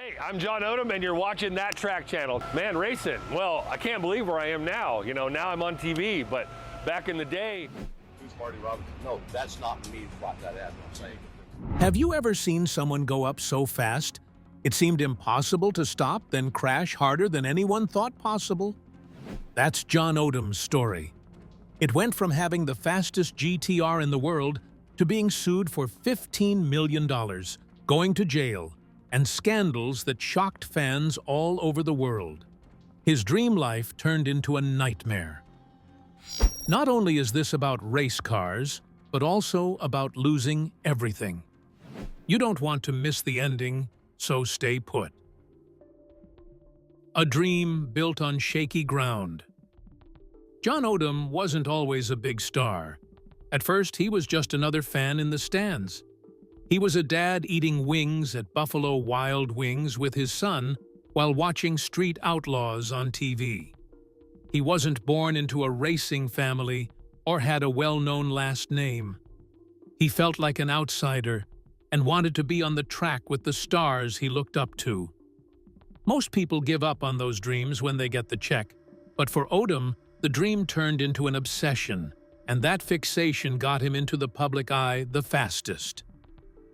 Hey, I'm John Odom, and you're watching That Track Channel. Man, racing. Well, I can't believe where I am now. You know, now I'm on TV, but back in the day. Who's Marty Roberts? No, that's not me to flat that ad, I'm saying. Have you ever seen someone go up so fast it seemed impossible to stop, then crash harder than anyone thought possible? That's John Odom's story. It went from having the fastest GTR in the world to being sued for $15 million, going to jail, and scandals that shocked fans all over the world. His dream life turned into a nightmare. Not only is this about race cars, but also about losing everything. You don't want to miss the ending, so stay put. A dream built on shaky ground. John Odom wasn't always a big star. At first, he was just another fan in the stands. He was a dad eating wings at Buffalo Wild Wings with his son while watching Street Outlaws on TV. He wasn't born into a racing family or had a well-known last name. He felt like an outsider and wanted to be on the track with the stars he looked up to. Most people give up on those dreams when they get the check, but for Odom, the dream turned into an obsession, and that fixation got him into the public eye the fastest.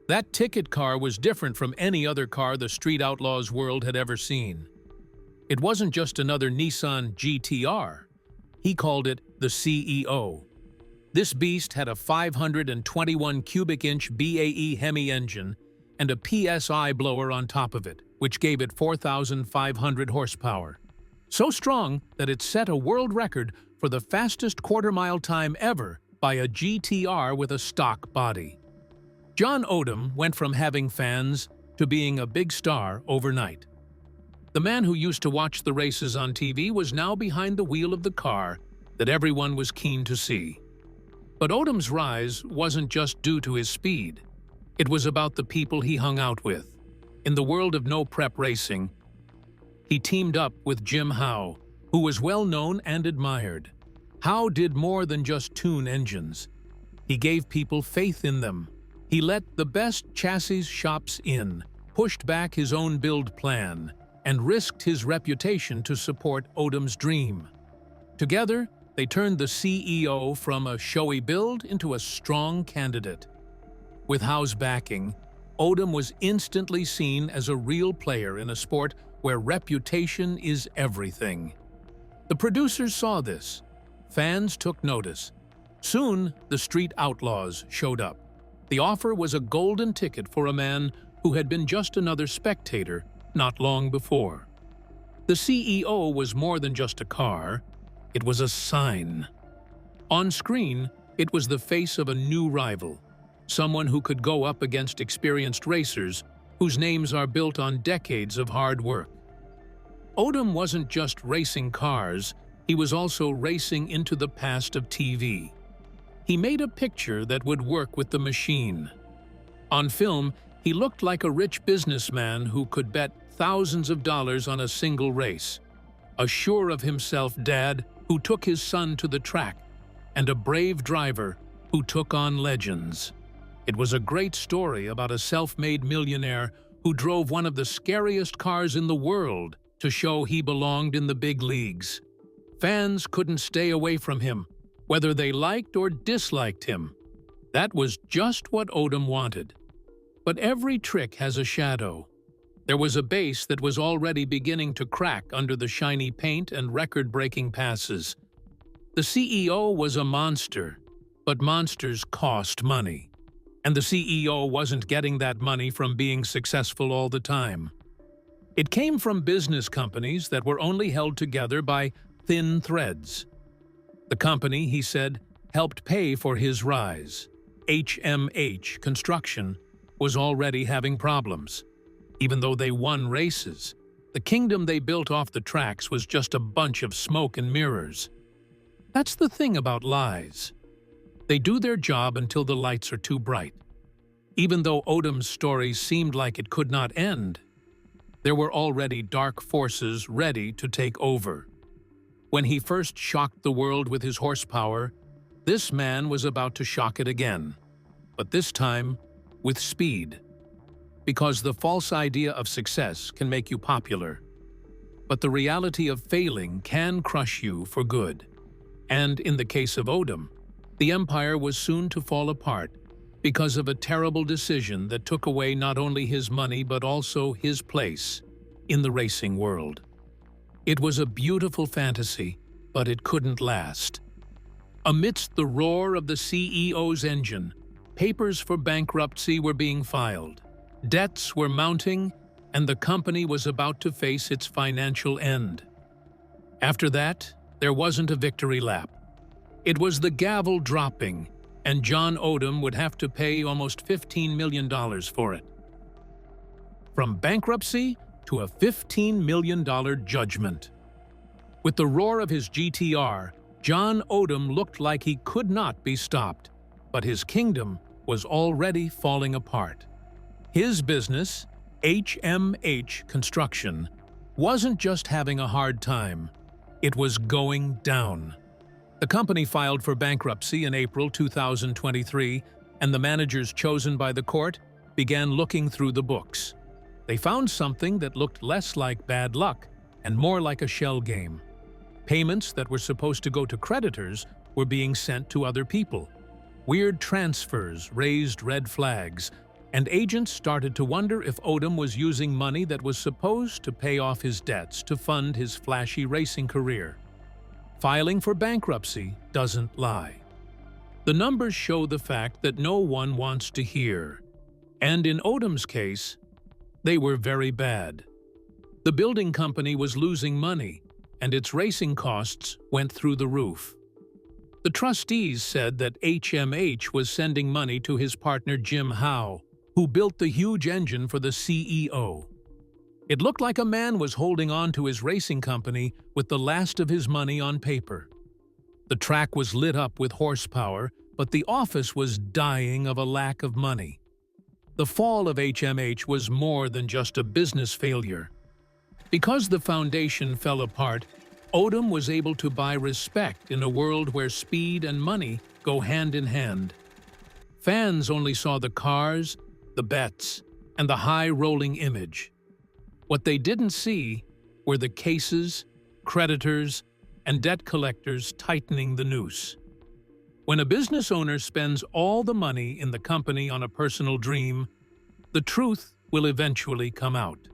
That ticket car was different from any other car the Street Outlaws world had ever seen. It wasn't just another Nissan GTR. He called it the CEO. This beast had a 521 cubic inch BAE Hemi engine and a PSI blower on top of it, which gave it 4,500 horsepower. So strong that it set a world record for the fastest quarter-mile time ever by a GTR with a stock body. John Odom went from having fans to being a big star overnight. The man who used to watch the races on TV was now behind the wheel of the car that everyone was keen to see. But Odom's rise wasn't just due to his speed. It was about the people he hung out with. In the world of no-prep racing, he teamed up with Jim Howe, who was well-known and admired. Howe did more than just tune engines. He gave people faith in them. He let the best chassis shops in, pushed back his own build plan, and risked his reputation to support Odom's dream. Together, they turned the CEO from a showy build into a strong candidate. With Howe's backing, Odom was instantly seen as a real player in a sport where reputation is everything. The producers saw this. Fans took notice. Soon, the Street Outlaws showed up. The offer was a golden ticket for a man who had been just another spectator not long before. The CEO was more than just a car. It was a sign. On screen, it was the face of a new rival, someone who could go up against experienced racers whose names are built on decades of hard work. Odom wasn't just racing cars, he was also racing into the past of TV. He made a picture that would work with the machine. On film, he looked like a rich businessman who could bet thousands of dollars on a single race, a sure-of-himself dad who took his son to the track, and a brave driver who took on legends. It was a great story about a self-made millionaire who drove one of the scariest cars in the world to show he belonged in the big leagues. Fans couldn't stay away from him, whether they liked or disliked him. That was just what Odom wanted. But every trick has a shadow. There was a base that was already beginning to crack under the shiny paint and record-breaking passes. The CEO was a monster, but monsters cost money. And the CEO wasn't getting that money from being successful all the time. It came from business companies that were only held together by thin threads. The company, he said, helped pay for his rise. HMH Construction was already having problems. Even though they won races, the kingdom they built off the tracks was just a bunch of smoke and mirrors. That's the thing about lies. They do their job until the lights are too bright. Even though Odom's story seemed like it could not end, there were already dark forces ready to take over. When he first shocked the world with his horsepower, this man was about to shock it again, but this time with speed. because the false idea of success can make you popular. But the reality of failing can crush you for good. And in the case of Odom, the empire was soon to fall apart because of a terrible decision that took away not only his money but also his place in the racing world. It was a beautiful fantasy, but it couldn't last. Amidst the roar of the CEO's engine, papers for bankruptcy were being filed. Debts were mounting, and the company was about to face its financial end. After that, there wasn't a victory lap. It was the gavel dropping, and John Odom would have to pay almost $15 million for it. From bankruptcy to a $15 million judgment. With the roar of his GTR, John Odom looked like he could not be stopped, but his kingdom was already falling apart. His business, HMH Construction, wasn't just having a hard time, it was going down. The company filed for bankruptcy in April 2023, and the managers chosen by the court began looking through the books. They found something that looked less like bad luck and more like a shell game. Payments that were supposed to go to creditors were being sent to other people. Weird transfers raised red flags, and agents started to wonder if Odom was using money that was supposed to pay off his debts to fund his flashy racing career. Filing for bankruptcy doesn't lie. The numbers show the fact that no one wants to hear. And in Odom's case, they were very bad. The building company was losing money, and its racing costs went through the roof. The trustees said that HMH was sending money to his partner Jim Howe, who built the huge engine for the CEO. It looked like a man was holding on to his racing company with the last of his money on paper. The track was lit up with horsepower, but the office was dying of a lack of money. The fall of HMH was more than just a business failure. Because the foundation fell apart, Odom was able to buy respect in a world where speed and money go hand in hand. Fans only saw the cars, the bets, and the high-rolling image. What they didn't see were the cases, creditors, and debt collectors tightening the noose. When a business owner spends all the money in the company on a personal dream, the truth will eventually come out.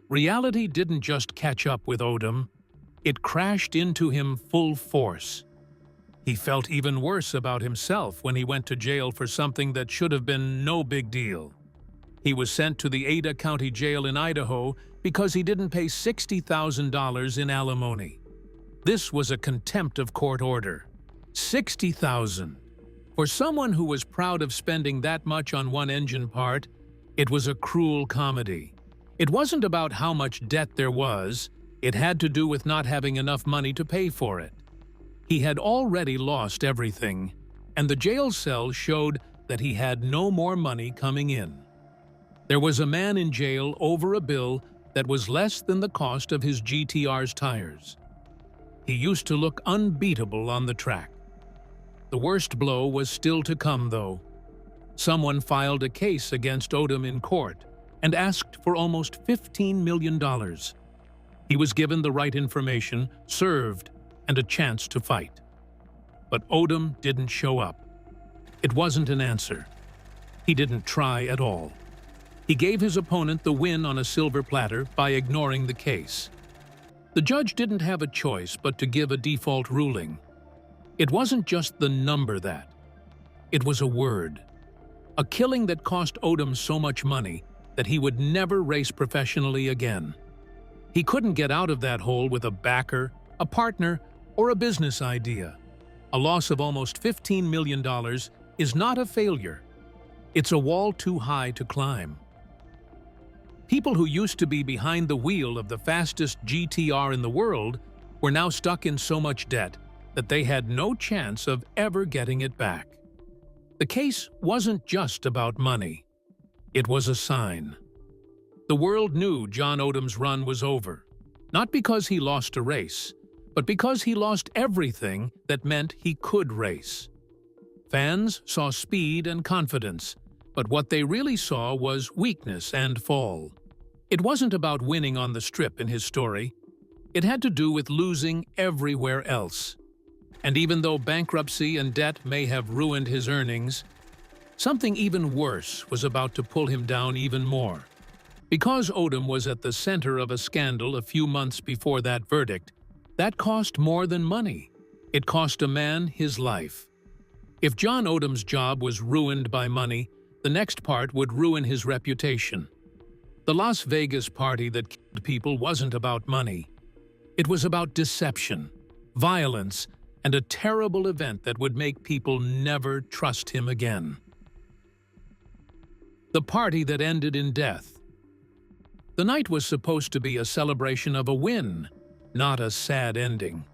Reality didn't just catch up with Odom, it crashed into him full force. He felt even worse about himself when he went to jail for something that should have been no big deal. He was sent to the Ada County Jail in Idaho because he didn't pay $60,000 in alimony. This was a contempt of court order. $60,000. For someone who was proud of spending that much on one engine part, it was a cruel comedy. It wasn't about how much debt there was, it had to do with not having enough money to pay for it. He had already lost everything, and the jail cell showed that he had no more money coming in. There was a man in jail over a bill that was less than the cost of his GTR's tires. He used to look unbeatable on the track. The worst blow was still to come, though. Someone filed a case against Odom in court and asked for almost $15 million. He was given the right information, served, and a chance to fight. But Odom didn't show up. It wasn't an answer. He didn't try at all. He gave his opponent the win on a silver platter by ignoring the case. The judge didn't have a choice but to give a default ruling. It wasn't just the number that. It was a word. A killing that cost Odom so much money that he would never race professionally again. He couldn't get out of that hole with a backer, a partner, or a business idea. A loss of almost $15 million is not a failure. It's a wall too high to climb. People who used to be behind the wheel of the fastest GTR in the world were now stuck in so much debt that they had no chance of ever getting it back. The case wasn't just about money. It was a sign. The world knew John Odom's run was over, not because he lost a race, but because he lost everything that meant he could race. Fans saw speed and confidence, But what they really saw was weakness and fall. It wasn't about winning on the strip in his story. It had to do with losing everywhere else. And even though bankruptcy and debt may have ruined his earnings, something even worse was about to pull him down even more. Because Odom was at the center of a scandal a few months before that verdict, that cost more than money. It cost a man his life. If John Odom's job was ruined by money, the next part would ruin his reputation. The Las Vegas party that killed people wasn't about money. It was about deception, violence, and a terrible event that would make people never trust him again. The party that ended in death. The night was supposed to be a celebration of a win, not a sad ending.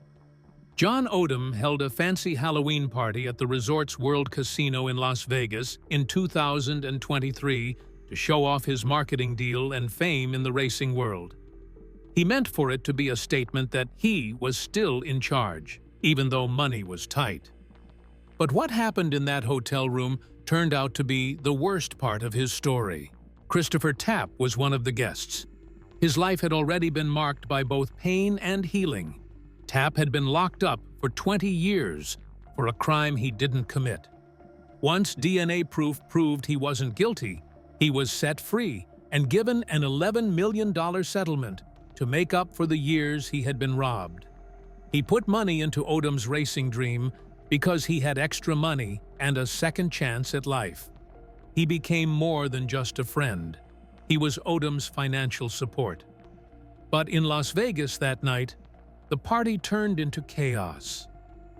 John Odom held a fancy Halloween party at the Resorts World Casino in Las Vegas in 2023 to show off his marketing deal and fame in the racing world. He meant for it to be a statement that he was still in charge, even though money was tight. But what happened in that hotel room turned out to be the worst part of his story. Christopher Tapp was one of the guests. His life had already been marked by both pain and healing. Tapp had been locked up for 20 years for a crime he didn't commit. Once DNA proof proved he wasn't guilty, he was set free and given an $11 million settlement to make up for the years he had been robbed. He put money into Odom's racing dream because he had extra money and a second chance at life. He became more than just a friend. He was Odom's financial support. But in Las Vegas that night, the party turned into chaos.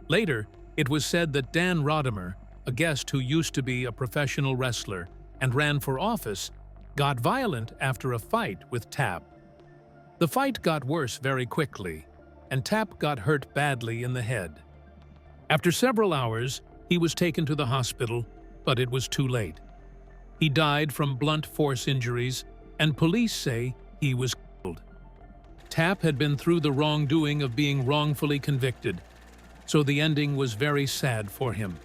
Later, it was said that Dan Rodimer, a guest who used to be a professional wrestler and ran for office, got violent after a fight with Tapp. The fight got worse very quickly, and Tapp got hurt badly in the head. After several hours, he was taken to the hospital, but it was too late. He died from blunt force injuries, and police say he was killed. Tapp had been through the wrongdoing of being wrongfully convicted, so the ending was very sad for him.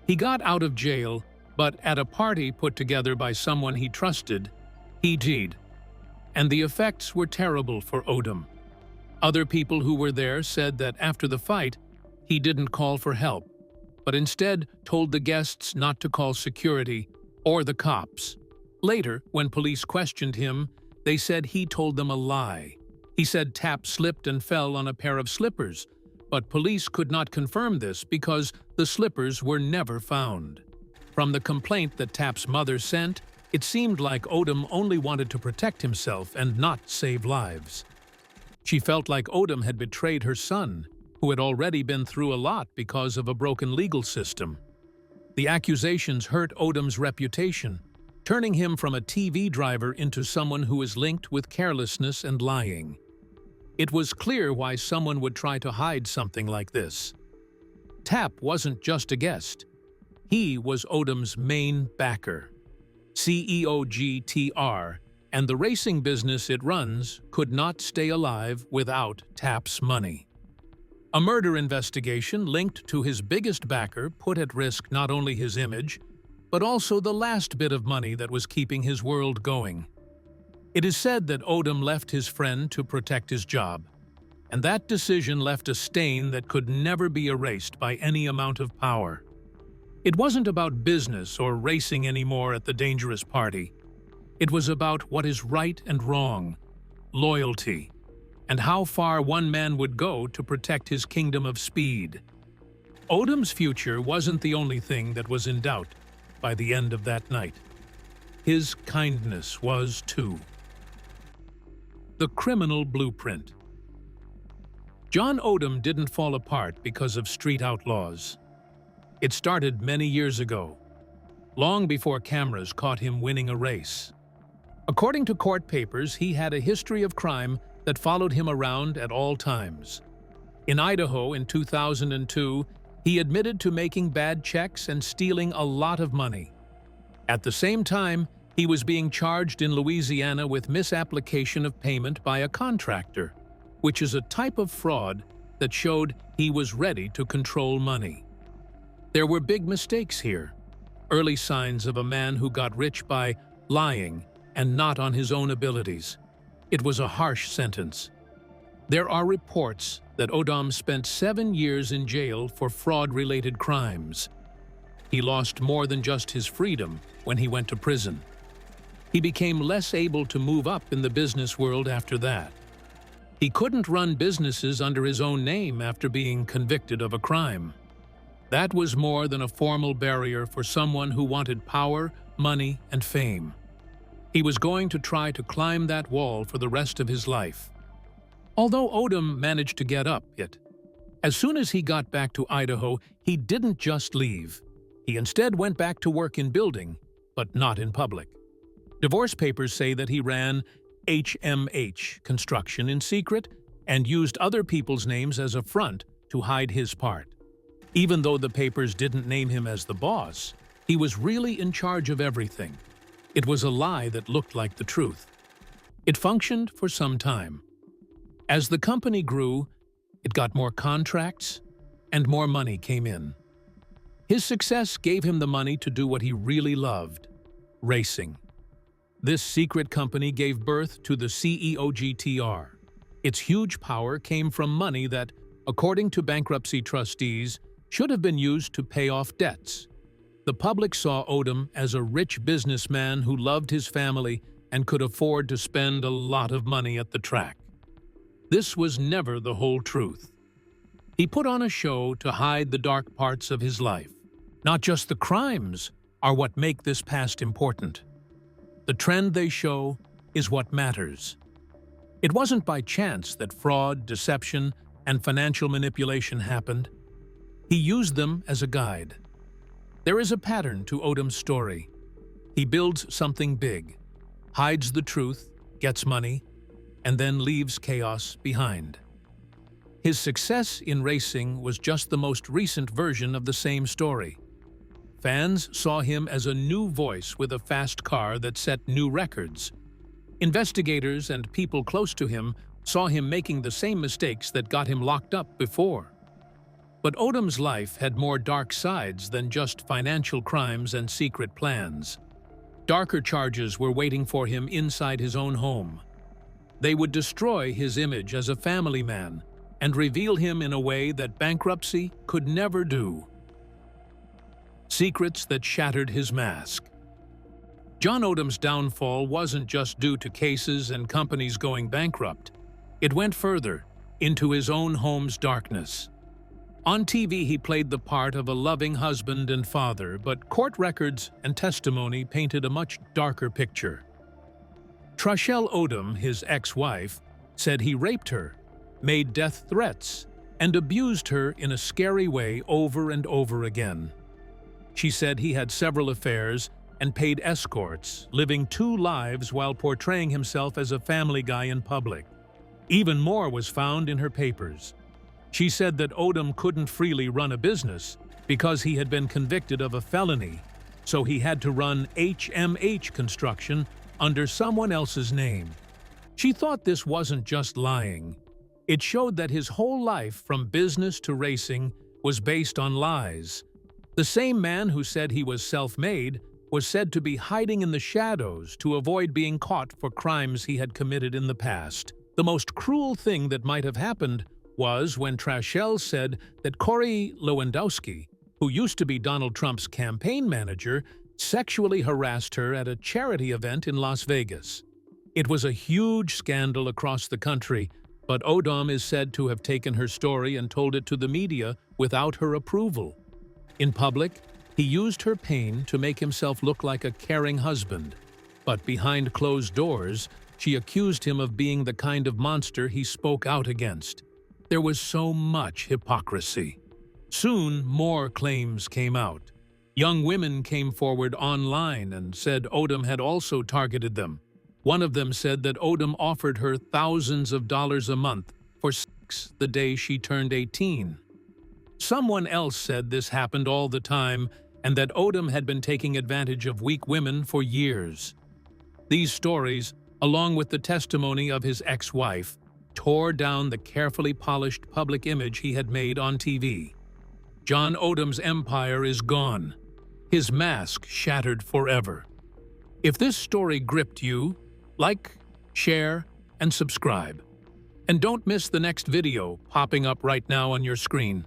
He got out of jail, but at a party put together by someone he trusted, he died. And the effects were terrible for Odom. Other people who were there said that after the fight, he didn't call for help, but instead told the guests not to call security or the cops. Later, when police questioned him, they said he told them a lie. He said Tapp slipped and fell on a pair of slippers, but police could not confirm this because the slippers were never found. From the complaint that Tapp's mother sent, it seemed like Odom only wanted to protect himself and not save lives. She felt like Odom had betrayed her son, who had already been through a lot because of a broken legal system. The accusations hurt Odom's reputation, turning him from a TV driver into someone who is linked with carelessness and lying. It was clear why someone would try to hide something like this. Tapp wasn't just a guest. He was Odom's main backer. CEOGTR, and the racing business it runs could not stay alive without Tapp's money. A murder investigation linked to his biggest backer put at risk not only his image, but also the last bit of money that was keeping his world going. It is said that Odom left his friend to protect his job, and that decision left a stain that could never be erased by any amount of power. It wasn't about business or racing anymore at the dangerous party. It was about what is right and wrong, loyalty, and how far one man would go to protect his kingdom of speed. Odom's future wasn't the only thing that was in doubt by the end of that night. His kindness was too. The criminal blueprint. John Odom didn't fall apart because of street outlaws. It started many years ago, long before cameras caught him winning a race. According to court papers, he had a history of crime that followed him around at all times. In Idaho in 2002, he admitted to making bad checks and stealing a lot of money. At the same time, he was being charged in Louisiana with misapplication of payment by a contractor, which is a type of fraud that showed he was ready to control money. There were big mistakes here. early signs of a man who got rich by lying and not on his own abilities. It was a harsh sentence. There are reports that Odom spent 7 years in jail for fraud-related crimes. He lost more than just his freedom when he went to prison. He became less able to move up in the business world after that. He couldn't run businesses under his own name after being convicted of a crime. That was more than a formal barrier for someone who wanted power, money, and fame. He was going to try to climb that wall for the rest of his life. Although Odom managed to get up it, as soon as he got back to Idaho, he didn't just leave. He instead went back to work in building, but not in public. Divorce papers say that he ran HMH construction in secret and used other people's names as a front to hide his part. Even though the papers didn't name him as the boss, he was really in charge of everything. It was a lie that looked like the truth. It functioned for some time. As the company grew, it got more contracts and more money came in. His success gave him the money to do what he really loved: racing. This secret company gave birth to the CEOGTR. Its huge power came from money that, according to bankruptcy trustees, should have been used to pay off debts. The public saw Odom as a rich businessman who loved his family and could afford to spend a lot of money at the track. This was never the whole truth. He put on a show to hide the dark parts of his life. Not just the crimes are what make this past important. The trend they show is what matters. It wasn't by chance that fraud, deception, and financial manipulation happened. He used them as a guide. There is a pattern to Odom's story. He builds something big, hides the truth, gets money, and then leaves chaos behind. His success in racing was just the most recent version of the same story. Fans saw him as a new voice with a fast car that set new records. Investigators and people close to him saw him making the same mistakes that got him locked up before. But Odom's life had more dark sides than just financial crimes and secret plans. Darker charges were waiting for him inside his own home. They would destroy his image as a family man and reveal him in a way that bankruptcy could never do. Secrets that shattered his mask. John Odom's downfall wasn't just due to cases and companies going bankrupt. It went further, into his own home's darkness. On TV, he played the part of a loving husband and father, but court records and testimony painted a much darker picture. Trashelle Odom, his ex-wife, said he raped her, made death threats, and abused her in a scary way over and over again. She said he had several affairs and paid escorts, living 2 lives while portraying himself as a family guy in public. Even more was found in her papers. She said that Odom couldn't freely run a business because he had been convicted of a felony, so he had to run HMH construction under someone else's name. She thought this wasn't just lying. It showed that his whole life, from business to racing, was based on lies. The same man who said he was self-made was said to be hiding in the shadows to avoid being caught for crimes he had committed in the past. The most cruel thing that might have happened was when Trashelle said that Corey Lewandowski, who used to be Donald Trump's campaign manager, sexually harassed her at a charity event in Las Vegas. It was a huge scandal across the country, but Odom is said to have taken her story and told it to the media without her approval. In public, he used her pain to make himself look like a caring husband, but behind closed doors, she accused him of being the kind of monster he spoke out against. There was so much hypocrisy. Soon, more claims came out. Young women came forward online and said Odom had also targeted them. One of them said that Odom offered her thousands of dollars a month for sex the day she turned 18. Someone else said this happened all the time and that Odom had been taking advantage of weak women for years. These stories, along with the testimony of his ex-wife, tore down the carefully polished public image he had made on TV. John Odom's empire is gone, his mask shattered forever. If this story gripped you, like, share, and subscribe. And don't miss the next video popping up right now on your screen.